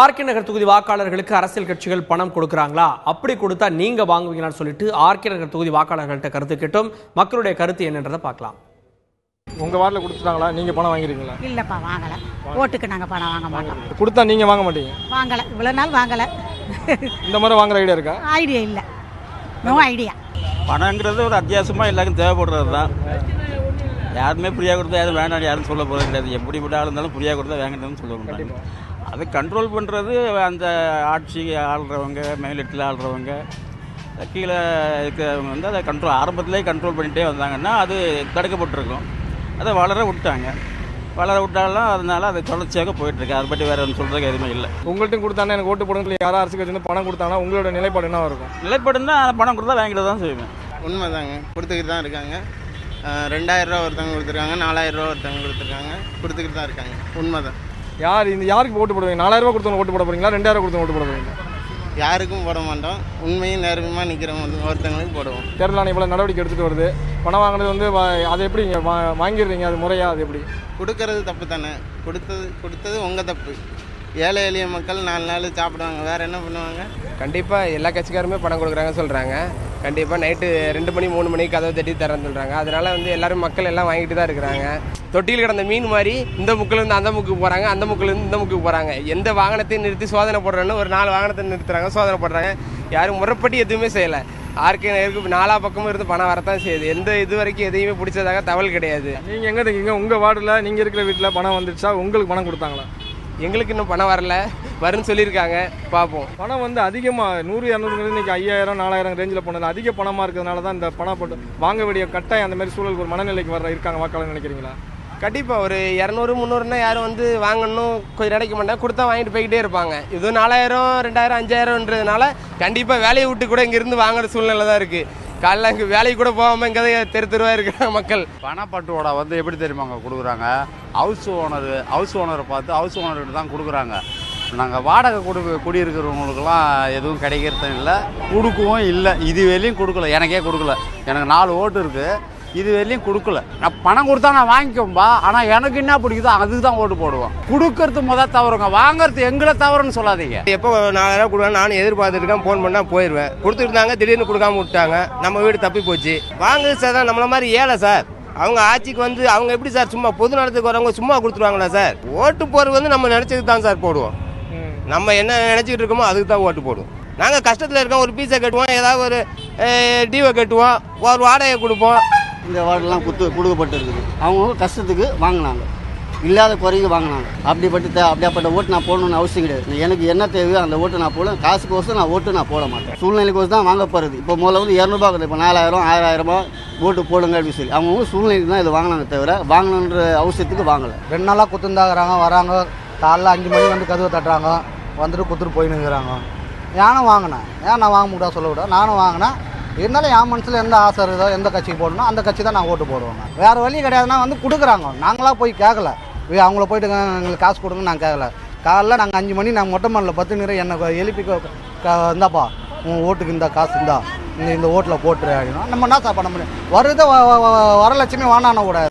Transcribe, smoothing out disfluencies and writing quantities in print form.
RK நகர் தொகுதி வாக்காளர்களுக்கு அரசியல் கட்சிகள் பணம் கொடுக்கறாங்களா? அப்படி கொடுத்தா நீங்க வாங்குவீங்களான்னு சொல்லிட்டு ஆர்கே நகர் தொகுதி வாக்காளர்கள்ட்ட கருத்து கேட்டோம். மக்களுடைய கருத்து என்னன்றதை பார்க்கலாம். உங்க வார்டுல கொடுத்துட்டாங்களா? நீங்க பணம் வாங்கிருக்கீங்களா? இல்லப்பா, வாங்கல. ஓட்டுக்கு நாங்க பணம் வாங்க மாட்டோம். கொடுத்தா நீங்க வாங்க மாட்டீங்க? வாங்கல, இவ்வளவு நாள் வாங்கல. இந்த மாதிரி வாங்குற ஐடியா இருக்கா? ஐடியா இல்ல, நோ ஐடியா. பணங்கிறது ஒரு அத்தியாவசியமா எல்லாருக்கும் தேவைப்படுறது தான். யாருமே ஃப்ரீயாக கொடுத்தா யாரும் வேண்டாம் யாரும் சொல்ல போகிறது கிடையாது. எப்படி விட இருந்தாலும் ஃப்ரீயாக கொடுத்தா வேங்கன்னு சொல்ல மாட்டாங்க. அதை கண்ட்ரோல் பண்ணுறது அந்த ஆட்சி ஆள்றவங்க, மேலிடத்தில் ஆள்றவங்க, கீழே இருக்கிறவங்க வந்து அதை ஆரம்பத்திலே கண்ட்ரோல் பண்ணிகிட்டே வந்தாங்கன்னா அது தடுக்கப்பட்டிருக்கும். அதை வளர விட்டாலும் அதனால அது தொடர்ச்சியாக போயிட்டுருக்கு. அதை பற்றி வேறு ஒன்று சொல்கிறதுக்கு எதுவுமே இல்லை. உங்கள்கிட்ட கொடுத்தானே எனக்கு ஓட்டு போடுங்க யாரும் அரசு கட்சி வந்து பணம் கொடுத்தாங்கன்னா உங்களோட நிலைப்பாடு என்ன இருக்கும்? நிலைப்பாடுன்னா பணம் கொடுத்தா வாங்கிட்டு தான் செய்வேன். உண்மைதாங்க, கொடுத்துக்கிட்டு தான் இருக்காங்க. 2000 ரூபா ஒருத்தவங்க கொடுத்துருக்காங்க, 4000 ரூபா ஒருத்தவங்க கொடுத்துருக்காங்க, கொடுத்துக்கிட்டு தான் இருக்காங்க. உண்மைதான். யாருக்கு ஓட்டு போடுவீங்க? 4000 ரூபா கொடுத்தவங்க ஓட்டு போட போறீங்களா? 2000 கொடுத்தவங்க ஓட்டு போட போறீங்களா? யாருக்கும் போட மாட்டோம். உண்மையும் நேர்மையாக நிற்கிறவங்க ஒருத்தவங்களுக்கு போடுவோம். தேர்தல் ஆணையம் இவ்வளோ நடவடிக்கை எடுத்துகிட்டு வருது. பணம் வாங்கினது வந்து அதை எப்படி வாங்கிடுறீங்க? அது முறையா? அது எப்படி? கொடுக்கறது தப்பு தானே. கொடுத்தது உங்கள் தப்பு. ஏழை எளிய மக்கள் 4 நாள் சாப்பிடுவாங்க, வேறு என்ன பண்ணுவாங்க? கண்டிப்பாக எல்லா கட்சிக்காருமே பணம் கொடுக்குறாங்க சொல்கிறாங்க. கண்டிப்பாக நைட்டு 2 மணி 3 மணிக்கு கதவை தட்டி தரேன்னு சொல்கிறாங்க. அதனால் வந்து எல்லோரும் மக்கள் எல்லாம் வாங்கிட்டு தான் இருக்கிறாங்க. தொட்டியில் கிடந்த மீன் மாதிரி இந்த முக்கிலேருந்து அந்த முக்கு போகிறாங்க, அந்த முக்கிலேருந்து இந்த முக்கு போகிறாங்க. எந்த வாகனத்தையும் நிறுத்தி சோதனை போடுறேன்னு ஒரு 4 வாகனத்தை நிறுத்துறாங்க, சோதனை போடுறாங்க. யாரும் முறைப்படி எதுவுமே செய்யலை. ஆர்கே நகருக்கு 4 பக்கமும் இருந்து பணம் வரத்தான் செய்யுது. இது வரைக்கும் எதையுமே பிடிச்சதாக தகவல் கிடையாது. நீங்கள் எங்கே இருக்கீங்க? உங்கள் வார்டில் நீங்கள் இருக்கிற வீட்டில் பணம் வந்துடுச்சா? உங்களுக்கு பணம் கொடுத்தாங்களா? எங்களுக்கு இன்னும் பணம் வரல, வரும்னு சொல்லியிருக்காங்க, பார்ப்போம். பணம் வந்து அதிகமாக 100 200 இன்னைக்கு 5000 4000 ரேஞ்சில் போனது அதிக பணமாக இருக்கிறதுனால தான் இந்த பணம் போட்டு வாங்க வேண்டிய கட்டாயம் அந்த மாதிரி சூழலுக்கு ஒரு மனநிலைக்கு இருக்காங்க வாக்காளர் நினைக்கிறீங்களா? கண்டிப்பாக ஒரு 200 300ன்னா யாரும் வந்து வாங்கணும் கொஞ்சம் கிடைக்க மாட்டாங்க. கொடுத்தா வாங்கிட்டு போய்கிட்டே இருப்பாங்க. இது 4000 2000 5000ன்றதுனால கண்டிப்பாக வேலையை விட்டு கூட இங்கேருந்து வாங்குற சூழ்நிலை தான் இருக்குது. காலைல இங்கே வேலைக்கு கூட போகாமல் இங்கே தெருவாக இருக்கிற மக்கள். பணப்பட்டுவோட வந்து எப்படி தெரியுமாங்க கொடுக்குறாங்க? ஹவுஸ் ஓனரை பார்த்து ஹவுஸ் ஓனர்கிட்ட தான் கொடுக்குறாங்க. நாங்கள் வாடகை குடியிருக்கிறவங்களுக்கெல்லாம் எதுவும் கிடைக்கிறதும் இல்லை, கொடுக்கவும் இல்லை. இது வெளியும் கொடுக்கல, எனக்கே கொடுக்கல. எனக்கு 4 ஓட்டு இருக்குது, இது வெளியும் கொடுக்கல. நான் பணம் கொடுத்தா நான் வாங்கிக்கோம்பா, ஆனால் எனக்கு என்ன பிடிக்குதோ அதுக்கு தான் ஓட்டு போடுவோம். கொடுக்கறது தவறுங்க, வாங்கறது எங்களை தவறுன்னு சொல்லாதீங்க. எப்போ 4000 கொடுவேன் நானும் எதிர்பார்த்துட்டு இருக்கேன். ஃபோன் பண்ணால் போயிடுவேன். கொடுத்துருந்தாங்க, திடீர்னு கொடுக்காம விட்டாங்க. நம்ம வீடு தப்பி போச்சு. வாங்குது சார் தான் நம்மள மாதிரி ஏழை சார். அவங்க ஆட்சிக்கு வந்து அவங்க எப்படி சார் சும்மா பொது நடத்துக்கு வரவங்க சும்மா கொடுத்துருவாங்களா சார்? ஓட்டு போகிறது வந்து நம்ம நினச்சதுக்கு தான் சார் போடுவோம். நம்ம என்ன நினச்சிக்கிட்டு இருக்கோமோ அதுக்கு தான் ஓட்டு போடுவோம். நாங்கள் கஷ்டத்தில் இருக்கோம், ஒரு பீஸை கட்டுவோம், ஏதாவது ஒரு டிவை கட்டுவோம், ஒரு வாடகை கொடுப்போம். இந்த வார்டெல்லாம் கொடுக்கப்பட்டிருக்குது. அவங்க கஷ்டத்துக்கு வாங்கினாங்க, இல்லாத குறைக்கு வாங்கினாங்க. அப்படியாப்பட்ட ஓட்டு நான் போடணும்னு அவசியம் கிடையாது. எனக்கு என்ன தேவையோ அந்த ஓட்டு நான் போடுவேன். காசுக்கோசம் நான் ஓட்டு நான் போட மாட்டேன். சூழ்நிலைக்கோசம் தான் வாங்க போகிறது. இப்போ முதல்ல வந்து 200 ரூபா, இப்போ 4000 1000 ஓட்டு போடுங்க அப்படின்னு சொல்லி அவங்க சூழ்நிலைக்கு தான் இதை வாங்கினாங்க தவிர வாங்கணுன்ற அவசியத்துக்கு வாங்கலை. 2 நாளாக குத்துந்தாங்கிறாங்க, வராங்க காலைல 5 மணி வந்து கதவை தட்டுறாங்க, வந்துட்டு குத்துட்டு போயின்னுங்கிறாங்க. நானும் வாங்கினேன், நான் வாங்க முடியாது சொல்ல விட. நானும் வாங்கினேன். இருந்தாலும் என் மனசில் எந்த ஆசை இருக்குதோ, எந்த கட்சிக்கு போடணும் அந்த கட்சி தான் நான் ஓட்டு போடுவேங்க. வேறு வழி கிடையாதுன்னா வந்து கொடுக்குறாங்க. நாங்களாக போய் கேட்கல, அவங்கள போயிட்டு எங்களுக்கு காசு கொடுங்க நான் கேட்கல. காலைல நாங்கள் 5 மணி நாங்கள் மொட்டை மாடில் 10 நிறை என்னை எழுப்பி இந்தாப்பா உன் ஓட்டுக்கு இந்த காசு இந்த ஓட்டில் போட்டுரு அப்படின்னா நம்ம என்ன சார் பண்ண முடியும்? வருது வரலட்சுமி வானான கூட